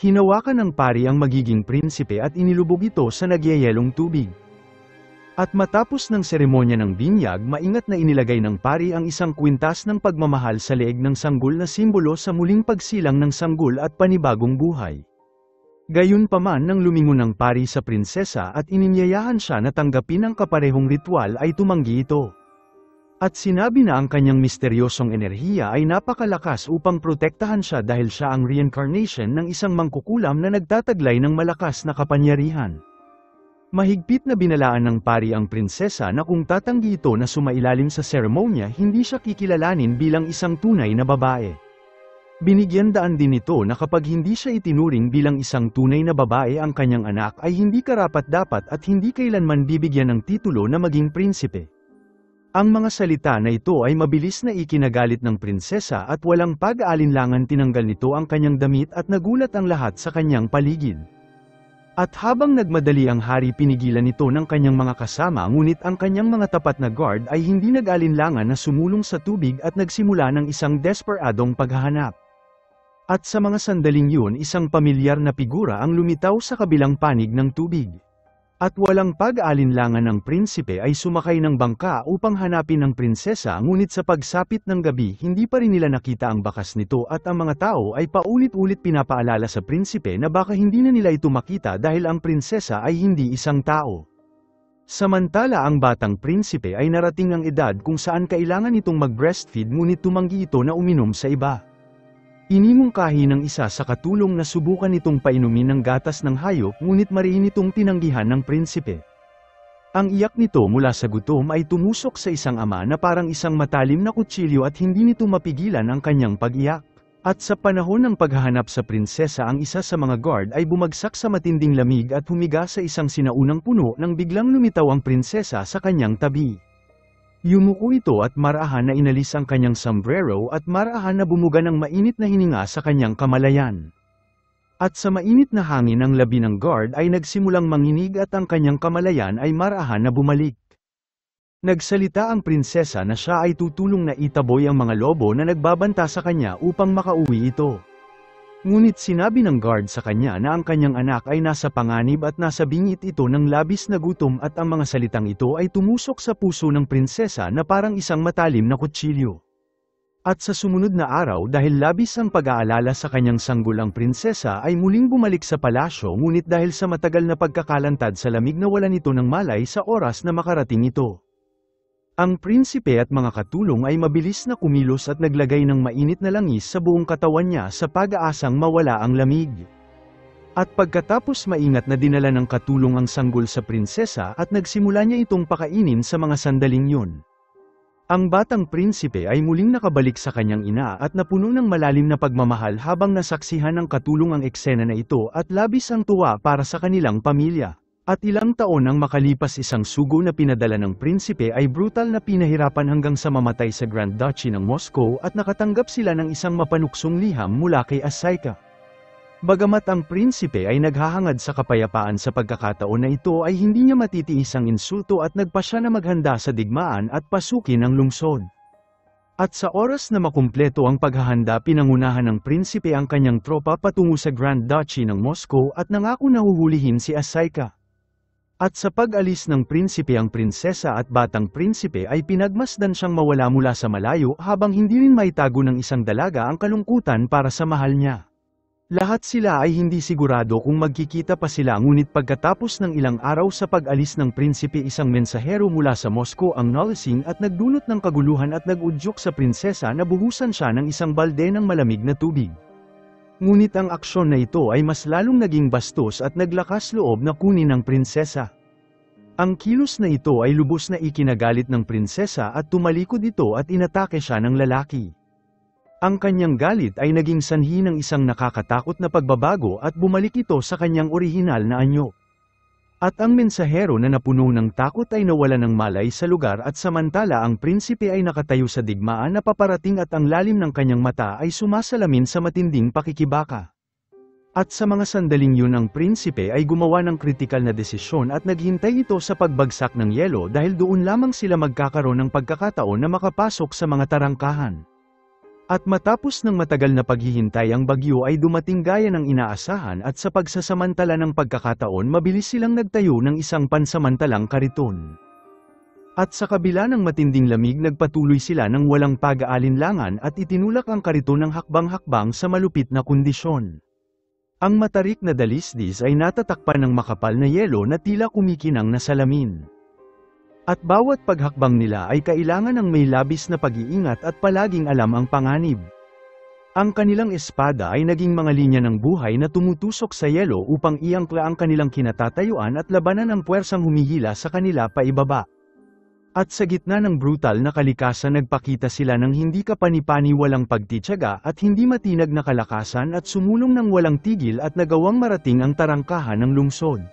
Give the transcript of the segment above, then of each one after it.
Hinawakan ng pari ang magiging prinsipe at inilubog ito sa nagyayelong tubig. At matapos ng seremonya ng binyag, maingat na inilagay ng pari ang isang kwintas ng pagmamahal sa leeg ng sanggol na simbolo sa muling pagsilang ng sanggol at panibagong buhay. Gayunpaman nang lumingon ang pari sa prinsesa at ininyayahan siya na tanggapin ang kaparehong ritual ay tumanggi ito. At sinabi na ang kanyang misteryosong enerhiya ay napakalakas upang protektahan siya dahil siya ang reincarnation ng isang mangkukulam na nagtataglay ng malakas na kapangyarihan. Mahigpit na binalaan ng pari ang prinsesa na kung tatanggi ito na sumailalim sa seremonya, hindi siya kikilalanin bilang isang tunay na babae. Binigyan daan din ito na kapag hindi siya itinuring bilang isang tunay na babae ang kanyang anak ay hindi karapat-dapat at hindi kailanman bibigyan ng titulo na maging prinsipe. Ang mga salita na ito ay mabilis na ikinagalit ng prinsesa at walang pag-aalinlangan tinanggal nito ang kanyang damit at nagulat ang lahat sa kanyang paligid. At habang nagmadali ang hari, pinigilan nito ng kanyang mga kasama, ngunit ang kanyang mga tapat na guard ay hindi nag-alinlangan na sumulong sa tubig at nagsimula ng isang desperadong paghahanap. At sa mga sandaling yun, isang pamilyar na figura ang lumitaw sa kabilang panig ng tubig. At walang pag-aalinlangan ng prinsipe ay sumakay ng bangka upang hanapin ang prinsesa, ngunit sa pagsapit ng gabi hindi pa rin nila nakita ang bakas nito at ang mga tao ay paulit-ulit pinapaalala sa prinsipe na baka hindi na nila ito makita dahil ang prinsesa ay hindi isang tao. Samantala ang batang prinsipe ay narating ang edad kung saan kailangan itong mag-breastfeed, ngunit tumanggi ito na uminom sa iba. Inimungkahi ng isa sa katulong na subukan itong painumin ng gatas ng hayop, ngunit mariin itong tinanggihan ng prinsipe. Ang iyak nito mula sa gutom ay tumusok sa isang ama na parang isang matalim na kutsilyo at hindi nito mapigilan ang kanyang pag-iyak. At sa panahon ng paghahanap sa prinsesa, ang isa sa mga guard ay bumagsak sa matinding lamig at humiga sa isang sinaunang puno nang biglang lumitaw ang prinsesa sa kanyang tabi. Yumuko ito at marahan na inalis ang kanyang sombrero at marahan na bumuga ng mainit na hininga sa kanyang kamalayan. At sa mainit na hangin ang labi ng guard ay nagsimulang manginig at ang kanyang kamalayan ay marahan na bumalik. Nagsalita ang prinsesa na siya ay tutulong na itaboy ang mga lobo na nagbabanta sa kanya upang makauwi ito. Ngunit sinabi ng guard sa kanya na ang kanyang anak ay nasa panganib at nasa bingit ito ng labis na gutom, at ang mga salitang ito ay tumusok sa puso ng prinsesa na parang isang matalim na kutsilyo. At sa sumunod na araw, dahil labis ang pag-aalala sa kanyang sanggol, ang prinsesa ay muling bumalik sa palasyo, ngunit dahil sa matagal na pagkakalantad sa lamig nawalan ito ng malay sa oras na makarating ito. Ang prinsipe at mga katulong ay mabilis na kumilos at naglagay ng mainit na langis sa buong katawan niya sa pag-aasang mawala ang lamig. At pagkatapos maingat na dinala ng katulong ang sanggol sa prinsesa at nagsimula niya itong pakainin sa mga sandaling yun. Ang batang prinsipe ay muling nakabalik sa kanyang ina at napuno ng malalim na pagmamahal habang nasaksihan ng katulong ang eksena na ito, at labis ang tuwa para sa kanilang pamilya. At ilang taon ang makalipas, isang sugo na pinadala ng prinsipe ay brutal na pinahirapan hanggang sa mamatay sa Grand Duchy ng Moscow, at nakatanggap sila ng isang mapanuksong liham mula kay Asaika. Bagamat ang prinsipe ay naghahangad sa kapayapaan sa pagkakataon na ito, ay hindi niya matitiis ang insulto at nagpa siya na maghanda sa digmaan at pasukin ang lungsod. At sa oras na makumpleto ang paghahanda, pinangunahan ng prinsipe ang kanyang tropa patungo sa Grand Duchy ng Moscow at nangako na huhulihin si Asaika. At sa pag-alis ng prinsipe, ang prinsesa at batang prinsipe ay pinagmasdan siyang mawala mula sa malayo, habang hindi rin maitago ng isang dalaga ang kalungkutan para sa mahal niya. Lahat sila ay hindi sigurado kung magkikita pa sila, ngunit pagkatapos ng ilang araw sa pag-alis ng prinsipe, isang mensahero mula sa Moscow ang nalasing at nagdulot ng kaguluhan at nag-udyok sa prinsesa na buhusan siya ng isang balde ng malamig na tubig. Ngunit ang aksyon na ito ay mas lalong naging bastos at naglakas loob na kunin ng prinsesa. Ang kilos na ito ay lubos na ikinagalit ng prinsesa at tumalikod ito at inatake siya ng lalaki. Ang kanyang galit ay naging sanhi ng isang nakakatakot na pagbabago at bumalik ito sa kanyang orihinal na anyo. At ang mensahero na napuno ng takot ay nawala ng malay sa lugar, at samantala ang prinsipe ay nakatayo sa digmaan na paparating at ang lalim ng kanyang mata ay sumasalamin sa matinding pakikibaka. At sa mga sandaling yun, ang prinsipe ay gumawa ng kritikal na desisyon at naghintay ito sa pagbagsak ng yelo, dahil doon lamang sila magkakaroon ng pagkakataon na makapasok sa mga tarangkahan. At matapos ng matagal na paghihintay ang bagyo ay dumating gaya ng inaasahan at sa pagsasamantala ng pagkakataon mabilis silang nagtayo ng isang pansamantalang kariton. At sa kabila ng matinding lamig nagpatuloy sila ng walang pag-aalinlangan at itinulak ang kariton ng hakbang-hakbang sa malupit na kondisyon. Ang matarik na dalisdis ay natatakpan ng makapal na yelo na tila kumikinang na salamin. At bawat paghakbang nila ay kailangan ng may labis na pag-iingat at palaging alam ang panganib. Ang kanilang espada ay naging mga linya ng buhay na tumutusok sa yelo upang iangkla ang kanilang kinatatayuan at labanan ang puwersang humihila sa kanila paibaba. At sa gitna ng brutal na kalikasan nagpakita sila ng hindi kapani-pani walang pagtitiyaga at hindi matinag na kalakasan at sumulong ng walang tigil at nagawang marating ang tarangkahan ng lungsod.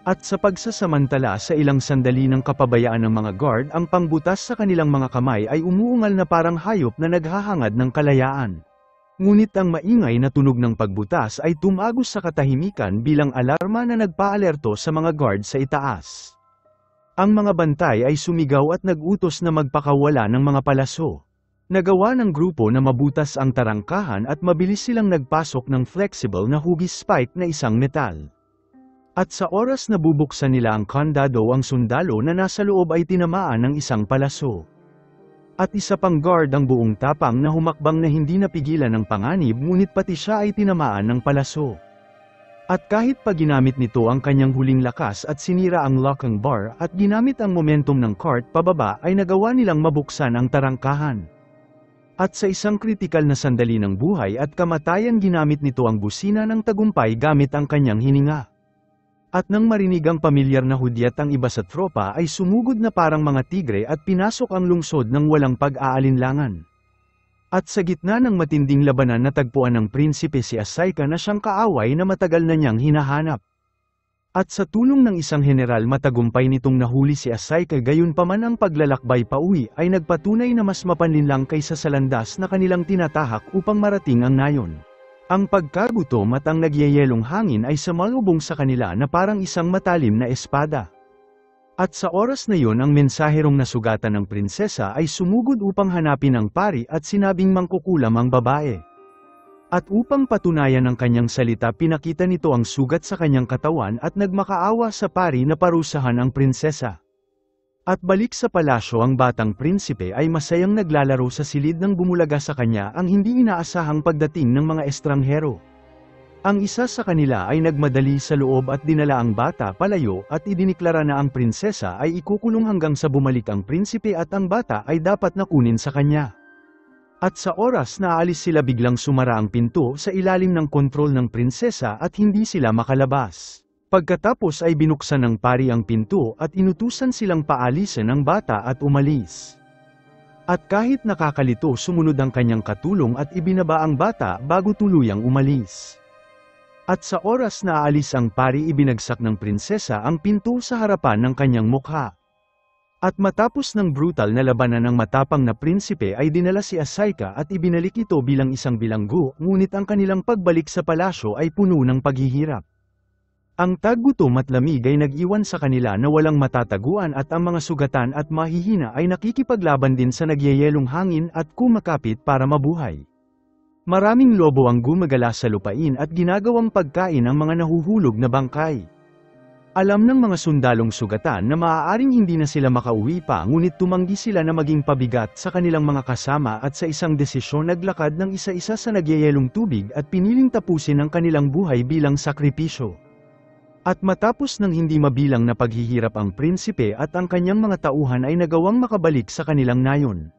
At sa pagsasamantala sa ilang sandali ng kapabayaan ng mga guard ang pangbutas sa kanilang mga kamay ay umuungal na parang hayop na naghahangad ng kalayaan. Ngunit ang maingay na tunog ng pagbutas ay tumagos sa katahimikan bilang alarma na nagpaalerto sa mga guard sa itaas. Ang mga bantay ay sumigaw at nag-utos na magpakawala ng mga palaso. Nagawa ng grupo na mabutas ang tarangkahan at mabilis silang nagpasok ng flexible na hugis spike na isang metal. At sa oras na bubuksan nila ang kandado ang sundalo na nasa loob ay tinamaan ng isang palaso. At isa pang guard ang buong tapang na humakbang na hindi napigilan ng panganib ngunit pati siya ay tinamaan ng palaso. At kahit pa ginamit nito ang kanyang huling lakas at sinira ang locking bar at ginamit ang momentum ng cart pababa ay nagawa nilang mabuksan ang tarangkahan. At sa isang kritikal na sandali ng buhay at kamatayan ginamit nito ang busina ng tagumpay gamit ang kanyang hininga. At nang marinig ang pamilyar na hudyat ang iba sa tropa ay sumugod na parang mga tigre at pinasok ang lungsod ng walang pag-aalinlangan. At sa gitna ng matinding labanan natagpuan ng prinsipe si Asaika na siyang kaaway na matagal na niyang hinahanap. At sa tulong ng isang general matagumpay nitong nahuli si Asaika gayunpaman ang paglalakbay pauwi ay nagpatunay na mas mapanlinlang kaysa sa landas na kanilang tinatahak upang marating ang nayon. Ang pagkagutom at ang nagyayelong hangin ay sumalubong sa kanila na parang isang matalim na espada. At sa oras na yon ang mensaherong nasugatan ng prinsesa ay sumugod upang hanapin ang pari at sinabing mangkukulam ang babae. At upang patunayan ang kanyang salita pinakita nito ang sugat sa kanyang katawan at nagmakaawa sa pari na parusahan ang prinsesa. At balik sa palasyo ang batang prinsipe ay masayang naglalaro sa silid nang bumulaga sa kanya ang hindi inaasahang pagdating ng mga estranghero. Ang isa sa kanila ay nagmadali sa loob at dinala ang bata palayo at idiniklara na ang prinsesa ay ikukulong hanggang sa bumalik ang prinsipe at ang bata ay dapat na kunin sa kanya. At sa oras na aalis sila biglang sumara ang pinto sa ilalim ng kontrol ng prinsesa at hindi sila makalabas. Pagkatapos ay binuksan ng pari ang pinto at inutusan silang paalisin ang bata at umalis. At kahit nakakalito sumunod ang kanyang katulong at ibinaba ang bata bago tuluyang umalis. At sa oras na aalis ang pari ibinagsak ng prinsesa ang pinto sa harapan ng kanyang mukha. At matapos ng brutal na labanan ng matapang na prinsipe ay dinala si Asaika at ibinalik ito bilang isang bilanggo ngunit ang kanilang pagbalik sa palasyo ay puno ng paghihirap. Ang taggutom at lamig ay nag-iwan sa kanila na walang matataguan at ang mga sugatan at mahihina ay nakikipaglaban din sa nagyayelong hangin at kumakapit para mabuhay. Maraming lobo ang gumagala sa lupain at ginagawang pagkain ang mga nahuhulog na bangkay. Alam ng mga sundalong sugatan na maaaring hindi na sila makauwi pa ngunit tumanggi sila na maging pabigat sa kanilang mga kasama at sa isang desisyon naglakad ng isa-isa sa nagyayelong tubig at piniling tapusin ang kanilang buhay bilang sakripisyo. At matapos ng hindi mabilang na paghihirap ang prinsipe at ang kanyang mga tauhan ay nagawang makabalik sa kanilang nayon.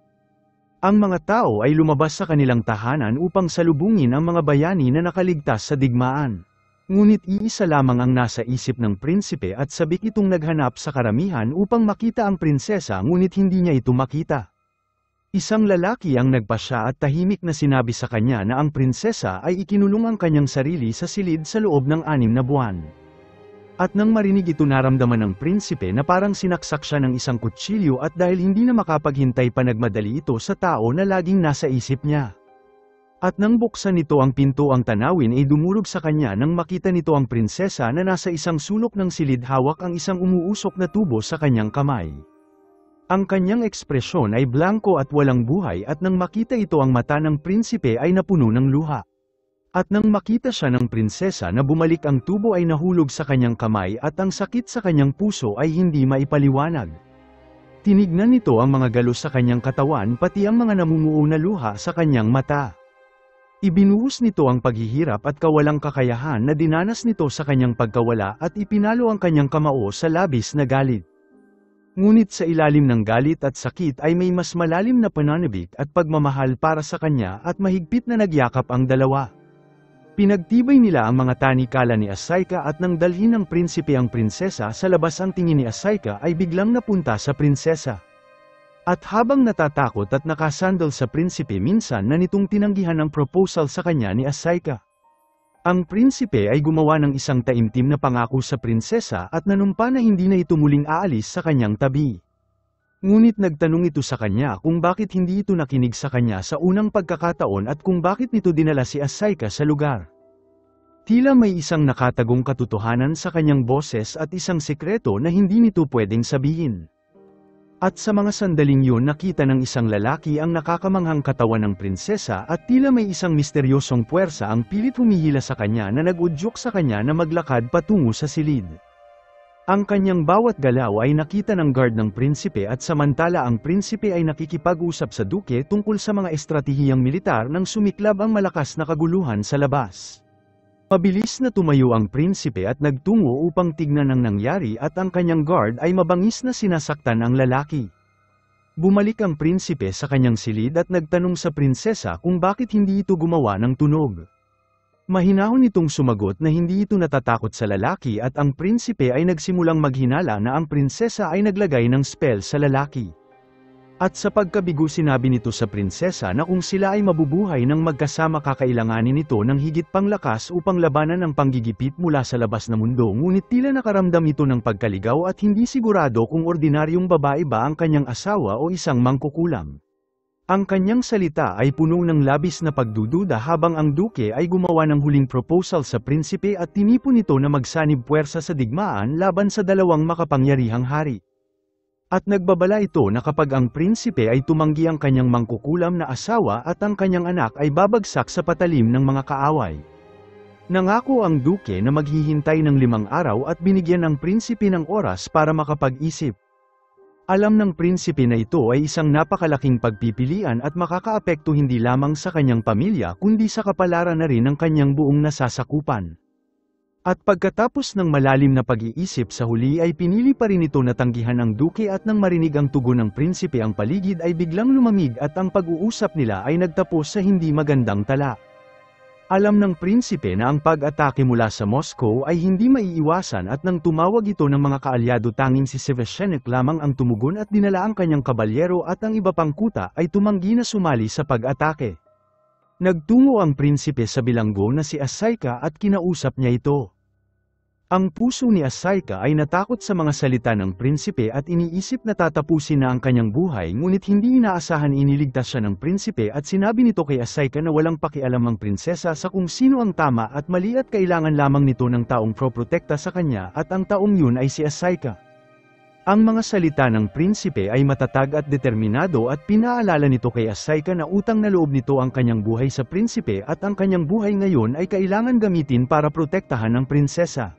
Ang mga tao ay lumabas sa kanilang tahanan upang salubungin ang mga bayani na nakaligtas sa digmaan. Ngunit iisa lamang ang nasa isip ng prinsipe at sabik itong naghanap sa karamihan upang makita ang prinsesa ngunit hindi niya ito makita. Isang lalaki ang nagpasya at tahimik na sinabi sa kanya na ang prinsesa ay ikinulong ang kanyang sarili sa silid sa loob ng 6 na buwan. At nang marinig ito naramdaman ng prinsipe na parang sinaksak siya ng isang kutsilyo at dahil hindi na makapaghintay pa nagmadali ito sa tao na laging nasa isip niya. At nang buksan nito ang pinto ang tanawin ay dumulog sa kanya nang makita nito ang prinsesa na nasa isang sulok ng silid hawak ang isang umuusok na tubo sa kanyang kamay. Ang kanyang ekspresyon ay blanko at walang buhay at nang makita ito ang mata ng prinsipe ay napuno ng luha. At nang makita siya ng prinsesa na bumalik ang tubo ay nahulog sa kanyang kamay at ang sakit sa kanyang puso ay hindi maipaliwanag. Tinignan nito ang mga galos sa kanyang katawan pati ang mga namumuo na luha sa kanyang mata. Ibinuhos nito ang paghihirap at kawalang kakayahan na dinanas nito sa kanyang pagkawala at ipinalo ang kanyang kamao sa labis na galit. Ngunit sa ilalim ng galit at sakit ay may mas malalim na pananabik at pagmamahal para sa kanya at mahigpit na nagyakap ang dalawa. Pinagtibay nila ang mga tanikala ni Asaika at nang dalhin ng prinsipe ang prinsesa sa labas ang tingin ni Asaika ay biglang napunta sa prinsesa. At habang natatakot at nakasandal sa prinsipe minsan na nitong tinanggihan ang proposal sa kanya ni Asaika. Ang prinsipe ay gumawa ng isang taimtim na pangako sa prinsesa at nanumpa na hindi na ito muling aalis sa kanyang tabi. Ngunit nagtanong ito sa kanya kung bakit hindi ito nakinig sa kanya sa unang pagkakataon at kung bakit nito dinala si Asaika sa lugar. Tila may isang nakatagong katotohanan sa kanyang boses at isang sekreto na hindi nito pwedeng sabihin. At sa mga sandaling yun nakita ng isang lalaki ang nakakamanghang katawan ng prinsesa at tila may isang misteryosong puwersa ang pilit humihila sa kanya na nag-udyok sa kanya na maglakad patungo sa silid. Ang kanyang bawat galaw ay nakita ng guard ng prinsipe at samantala ang prinsipe ay nakikipag-usap sa duke tungkol sa mga estratehiyang militar nang sumiklab ang malakas na kaguluhan sa labas. Mabilis na tumayo ang prinsipe at nagtungo upang tignan ang nangyari at ang kanyang guard ay mabangis na sinasaktan ang lalaki. Bumalik ang prinsipe sa kanyang silid at nagtanong sa prinsesa kung bakit hindi ito gumawa ng tunog. Mahinahon itong sumagot na hindi ito natatakot sa lalaki at ang prinsipe ay nagsimulang maghinala na ang prinsesa ay naglagay ng spell sa lalaki. At sa pagkabigo sinabi nito sa prinsesa na kung sila ay mabubuhay ng magkasama kakailanganin nito ng higit pang lakas upang labanan ang panggigipit mula sa labas na mundo ngunit tila nakaramdam ito ng pagkaligaw at hindi sigurado kung ordinaryong babae ba ang kanyang asawa o isang mangkukulam. Ang kanyang salita ay puno ng labis na pagdududa habang ang duke ay gumawa ng huling proposal sa prinsipe at tinipon nito na magsanib puwersa sa digmaan laban sa dalawang makapangyarihang hari. At nagbabala ito na kapag ang prinsipe ay tumanggi ang kanyang mangkukulam na asawa at ang kanyang anak ay babagsak sa patalim ng mga kaaway. Nangako ang duke na maghihintay ng 5 araw at binigyan ang prinsipe ng oras para makapag-isip. Alam ng prinsipe na ito ay isang napakalaking pagpipilian at makakaapekto hindi lamang sa kanyang pamilya kundi sa kapalaran na rin ng kanyang buong nasasakupan. At pagkatapos ng malalim na pag-iisip sa huli ay pinili pa rin ito na tanggihan ang duke at nang marinig ang tugon ng prinsipe ang paligid ay biglang lumamig at ang pag-uusap nila ay nagtapos sa hindi magandang tala. Alam ng prinsipe na ang pag-atake mula sa Moscow ay hindi maiiwasan at nang tumawag ito ng mga kaalyado tanging si Sevashenik lamang ang tumugon at dinala ang kanyang kabalyero at ang iba pang kuta ay tumanggi na sumali sa pag-atake. Nagtungo ang prinsipe sa bilanggo na si Asaika at kinausap niya ito. Ang puso ni Asaika ay natakot sa mga salita ng prinsipe at iniisip na tatapusin na ang kanyang buhay ngunit hindi inaasahan iniligtas siya ng prinsipe at sinabi nito kay Asaika na walang pakialam ang prinsesa sa kung sino ang tama at mali at kailangan lamang nito ng taong proprotekta sa kanya at ang taong yun ay si Asaika. Ang mga salita ng prinsipe ay matatag at determinado at pinaalala nito kay Asaika na utang na loob nito ang kanyang buhay sa prinsipe at ang kanyang buhay ngayon ay kailangan gamitin para protektahan ang prinsesa.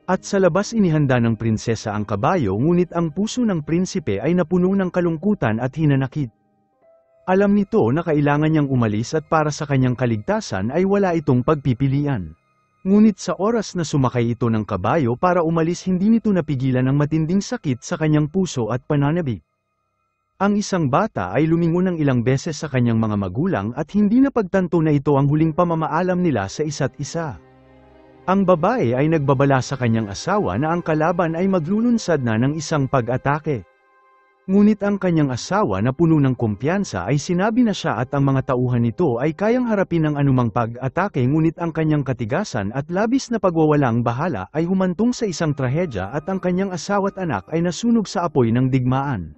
At sa labas inihanda ng prinsesa ang kabayo ngunit ang puso ng prinsipe ay napuno ng kalungkutan at hinanakit. Alam nito na kailangan niyang umalis at para sa kanyang kaligtasan ay wala itong pagpipilian. Ngunit sa oras na sumakay ito ng kabayo para umalis hindi nito napigilan ang matinding sakit sa kanyang puso at pananabik. Ang isang bata ay lumingon ng ilang beses sa kanyang mga magulang at hindi napagtanto na ito ang huling pamamaalam nila sa isa't isa. Ang babae ay nagbabala sa kanyang asawa na ang kalaban ay maglulunsad na ng isang pag-atake. Ngunit ang kanyang asawa na puno ng kumpiyansa ay sinabi na siya at ang mga tauhan nito ay kayang harapin ang anumang pag-atake ngunit ang kanyang katigasan at labis na pagwawalang bahala ay humantong sa isang trahedya at ang kanyang asawa't anak ay nasunog sa apoy ng digmaan.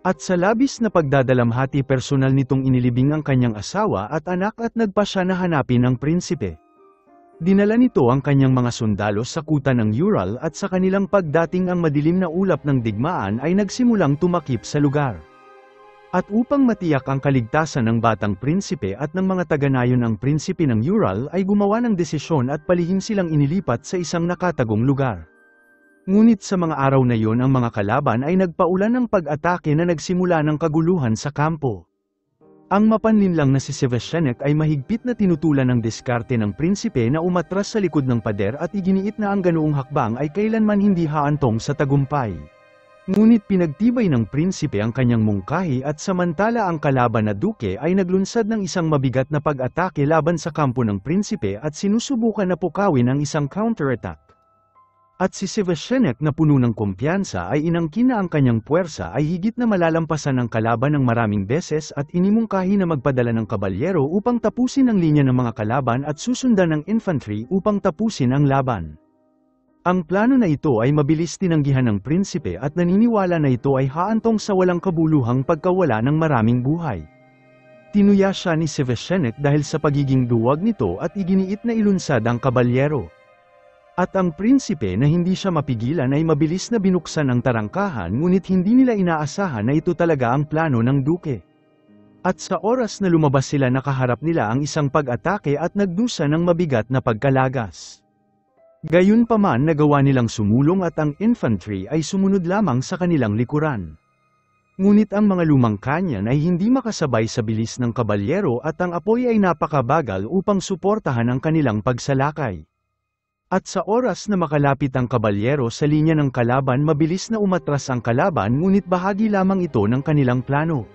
At sa labis na pagdadalamhati personal nitong inilibing ang kanyang asawa at anak at nagpa siya na hanapin ang prinsipe. Dinala nito ang kanyang mga sundalo sa kuta ng Ural at sa kanilang pagdating ang madilim na ulap ng digmaan ay nagsimulang tumakip sa lugar. At upang matiyak ang kaligtasan ng batang prinsipe at ng mga taga-nayon ng prinsipe ng Ural ay gumawa ng desisyon at palihim silang inilipat sa isang nakatagong lugar. Ngunit sa mga araw na iyon ang mga kalaban ay nagpaulan ng pag-atake na nagsimula ng kaguluhan sa kampo. Ang mapanlinlang na si Sevastianek ay mahigpit na tinutulan ng diskarte ng prinsipe na umatras sa likod ng pader at iginiit na ang ganoong hakbang ay kailanman hindi haantong sa tagumpay. Ngunit pinagtibay ng prinsipe ang kanyang mungkahi at samantala ang kalaban na duke ay naglunsad ng isang mabigat na pag-atake laban sa kampo ng prinsipe at sinusubukan na pukawin ang isang counterattack. At si Sevastianek na puno ng kumpiyansa ay inangkin na ang kanyang puwersa ay higit na malalampasan ng kalaban ng maraming beses at inimungkahi na magpadala ng kabalyero upang tapusin ang linya ng mga kalaban at susundan ng infantry upang tapusin ang laban. Ang plano na ito ay mabilis tinanggihan ng prinsipe at naniniwala na ito ay haantong sa walang kabuluhang pagkawala ng maraming buhay. Tinuya siya ni Sevastianek dahil sa pagiging duwag nito at iginiit na ilunsad ang kabalyero. At ang prinsipe na hindi siya mapigilan ay mabilis na binuksan ang tarangkahan ngunit hindi nila inaasahan na ito talaga ang plano ng duke. At sa oras na lumabas sila nakaharap nila ang isang pag-atake at nagdusa ng mabigat na pagkalagas. Gayunpaman nagawa nilang sumulong at ang infantry ay sumunod lamang sa kanilang likuran. Ngunit ang mga lumang kanyan ay hindi makasabay sa bilis ng kabalyero at ang apoy ay napakabagal upang suportahan ang kanilang pagsalakay. At sa oras na makalapit ang kabalyero sa linya ng kalaban mabilis na umatras ang kalaban ngunit bahagi lamang ito ng kanilang plano.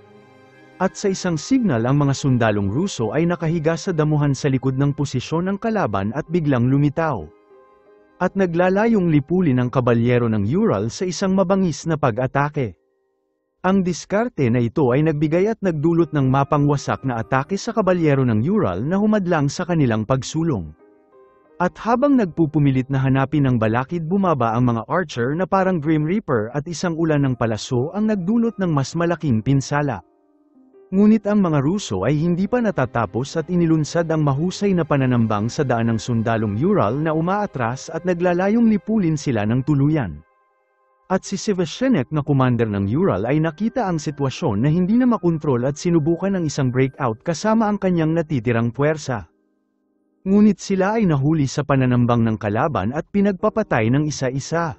At sa isang signal ang mga sundalong Ruso ay nakahiga sa damuhan sa likod ng posisyon ng kalaban at biglang lumitaw. At naglalayong lipulin ang kabalyero ng Ural sa isang mabangis na pag-atake. Ang diskarte na ito ay nagbigay at nagdulot ng mapangwasak na atake sa kabalyero ng Ural na humadlang sa kanilang pagsulong. At habang nagpupumilit na hanapin ng balakid bumaba ang mga archer na parang Grim Reaper at isang ulan ng palaso ang nagdulot ng mas malaking pinsala. Ngunit ang mga Ruso ay hindi pa natatapos at inilunsad ang mahusay na pananambang sa daan ng sundalong Ural na umaatras at naglalayong lipulin sila ng tuluyan. At si Sevastianek na commander ng Ural ay nakita ang sitwasyon na hindi na makontrol at sinubukan ng isang breakout kasama ang kanyang natitirang puwersa. Ngunit sila ay nahuli sa pananambang ng kalaban at pinagpapatay ng isa-isa.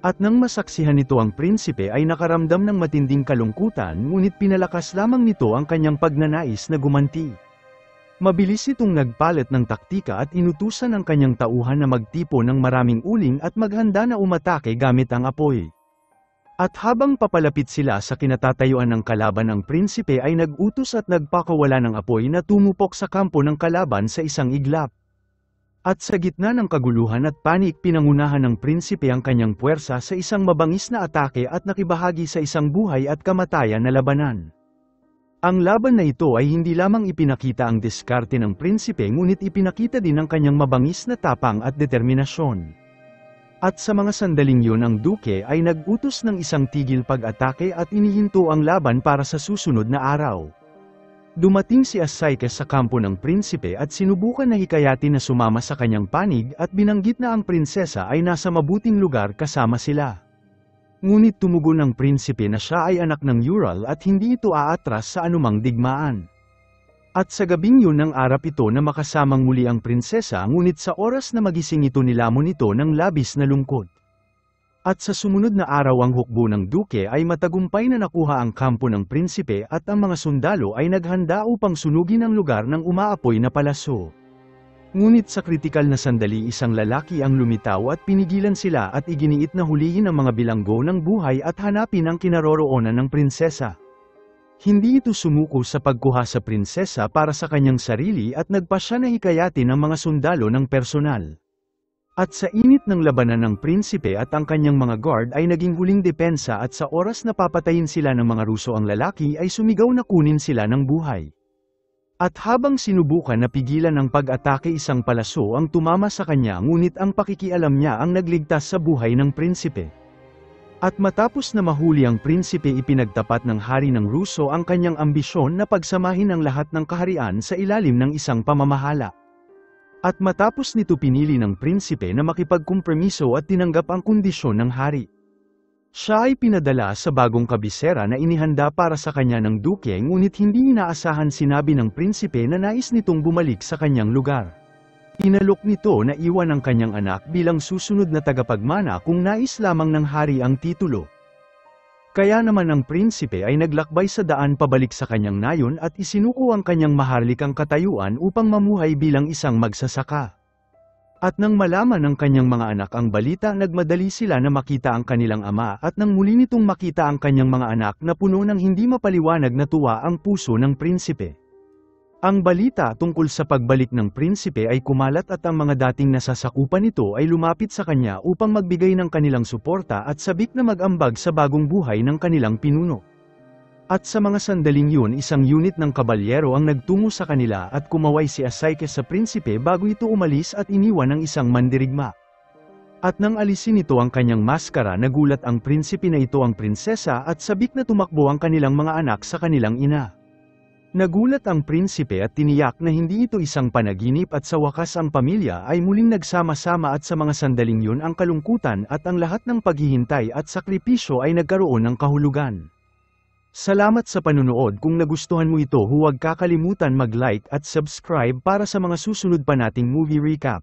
At nang masaksihan nito ang prinsipe ay nakaramdam ng matinding kalungkutan ngunit pinalakas lamang nito ang kanyang pagnanais na gumanti. Mabilis itong nagpalit ng taktika at inutusan ang kanyang tauhan na magtipo ng maraming uling at maghanda na umatake gamit ang apoy. At habang papalapit sila sa kinatatayuan ng kalaban ang prinsipe ay nag-utos at nagpakawala ng apoy na tumupok sa kampo ng kalaban sa isang iglap. At sa gitna ng kaguluhan at panik pinangunahan ng prinsipe ang kanyang puwersa sa isang mabangis na atake at nakibahagi sa isang buhay at kamatayan na labanan. Ang laban na ito ay hindi lamang ipinakita ang diskarte ng prinsipe ngunit ipinakita din ang kanyang mabangis na tapang at determinasyon. At sa mga sandaling yun ang duke ay nag-utos ng isang tigil pag-atake at inihinto ang laban para sa susunod na araw. Dumating si Asaikes sa kampo ng prinsipe at sinubukan na hikayatin na sumama sa kanyang panig at binanggit na ang prinsesa ay nasa mabuting lugar kasama sila. Ngunit tumugon ang prinsipe na siya ay anak ng Ural at hindi ito aatras sa anumang digmaan. At sa gabing yun ng arap ito na makasamang muli ang prinsesa ngunit sa oras na magising ito nilamon ito ng labis na lungkot. At sa sumunod na araw ang hukbo ng duke ay matagumpay na nakuha ang kampo ng prinsipe at ang mga sundalo ay naghanda upang sunugin ang lugar ng umaapoy na palaso. Ngunit sa kritikal na sandali isang lalaki ang lumitaw at pinigilan sila at iginiit na hulihin ang mga bilanggo ng buhay at hanapin ang kinaroroonan ng prinsesa. Hindi ito sumuko sa pagkuha sa prinsesa para sa kanyang sarili at nagpasya na hikayatin ang mga sundalo ng personal. At sa init ng labanan ng prinsipe at ang kanyang mga guard ay naging huling depensa at sa oras na papatayin sila ng mga Ruso ang lalaki ay sumigaw na kunin sila ng buhay. At habang sinubukan na pigilan ang pag-atake isang palaso ang tumama sa kanya ngunit ang pakikialam niya ang nagligtas sa buhay ng prinsipe. At matapos na mahuli ang prinsipe ipinagtapat ng hari ng Ruso ang kanyang ambisyon na pagsamahin ang lahat ng kaharian sa ilalim ng isang pamamahala. At matapos nito pinili ng prinsipe na makipagkompromiso at tinanggap ang kondisyon ng hari. Siya ay pinadala sa bagong kabisera na inihanda para sa kanya ng duke, ngunit hindi inaasahan sinabi ng prinsipe na nais nitong bumalik sa kanyang lugar. Inalok nito na iwan ang kanyang anak bilang susunod na tagapagmana kung nais lamang ng hari ang titulo. Kaya naman ang prinsipe ay naglakbay sa daan pabalik sa kanyang nayon at isinuko ang kanyang maharlikang katayuan upang mamuhay bilang isang magsasaka. At nang malaman ng kanyang mga anak ang balita, nagmadali sila na makita ang kanilang ama, at nang muli nitong makita ang kanyang mga anak na puno ng hindi mapaliwanag na tuwa ang puso ng prinsipe. Ang balita tungkol sa pagbalik ng prinsipe ay kumalat at ang mga dating nasasakupan nito ay lumapit sa kanya upang magbigay ng kanilang suporta at sabik na mag-ambag sa bagong buhay ng kanilang pinuno. At sa mga sandaling yun, isang unit ng kabalyero ang nagtungo sa kanila at kumaway si Asaikes sa prinsipe bago ito umalis at iniwan ng isang mandirigma. At nang alisin ito ang kanyang maskara, nagulat ang prinsipe na ito ang prinsesa at sabik na tumakbo ang kanilang mga anak sa kanilang ina. Nagulat ang prinsipe at tiniyak na hindi ito isang panaginip, at sa wakas ang pamilya ay muling nagsama-sama, at sa mga sandaling yun ang kalungkutan at ang lahat ng paghihintay at sakripisyo ay nagkaroon ng kahulugan. Salamat sa panunood. Kung nagustuhan mo ito, huwag kakalimutan mag-like at subscribe para sa mga susunod pa nating movie recap.